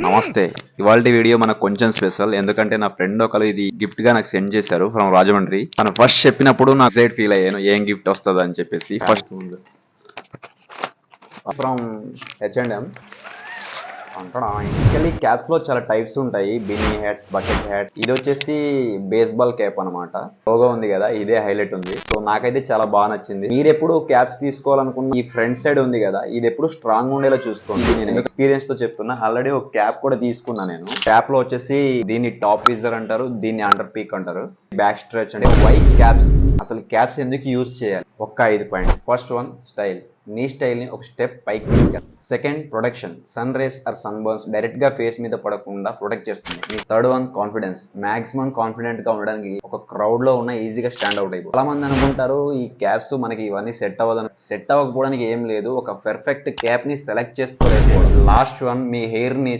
నమస్తే. ఇవాల్టి వీడియో మనకు కొంచెం స్పెషల్. ఎందుకంటే నా ఫ్రెండ్ ఒకరు ఇది గిఫ్ట్ గా నాకు సెండ్ చేశారు ఫ్రమ్ రాజమండ్రి. తను ఫస్ట్ చెప్పినప్పుడు నాకు ఎక్సైట్ ఫీల్ అయ్యాను ఏం గిఫ్ట్ వస్తుంది అని చెప్పేసి. ఫస్ట్ ఫ్రమ్ H&M అంటాడా. బేసికలీ క్యాప్స్ లో చాలా టైప్స్ ఉంటాయి, బిన్నీ హ్యాట్స్, బకెట్ హ్యాట్స్. ఇది వచ్చేసి బేస్బాల్ క్యాప్ అనమాట. లోగో ఉంది కదా, ఇదే హైలైట్ ఉంది. సో నాకైతే చాలా బాగా నచ్చింది. మీరు ఎప్పుడు క్యాప్స్ తీసుకోవాలనుకున్న ఈ ఫ్రంట్ సైడ్ ఉంది కదా, ఇది ఎప్పుడు స్ట్రాంగ్ ఉండేలా చూసుకోండి. ఇది నేను ఎక్స్పీరియన్స్ తో చెప్తున్నా. ఆల్రెడీ ఒక క్యాప్ కూడా తీసుకున్నా నేను. క్యాప్ లో వచ్చేసి దీన్ని టాప్ విజర్ అంటారు, దీన్ని అండర్ పీక్ అంటారు. బ్యాక్ స్ట్రెచ్ అంటే వైట్ క్యాప్స్. అసలు క్యాప్స్ ఎందుకు యూజ్ చేయాలి? ఒక్క 5 పాయింట్స్. First one, style. నీ స్టైల్ ని ఒక స్టెప్ పైకి తీసుకెళ్ళి. Second, protection. Sun rays or sunburns direct గా ఫేస్ మీద పడకుండా ప్రొటెక్ట్ చేస్తుంది. Third one, confidence. Maximum confident గా ఉండడానికి ఒక క్రౌడ్ లో ఉన్న ఈజీగా స్టాండ్ అవుట్ అయిపోయి. చాలా మంది అనుకుంటారు ఈ క్యాప్స్ మనకి ఇవన్నీ సెట్ అవ్వదని. సెట్ అవ్వకపోవడానికి ఏం లేదు, ఒక పర్ఫెక్ట్ క్యాప్ ని సెలెక్ట్ చేసుకోలేకపోవడం. లాస్ట్ వన్, మీ హెయిర్ ని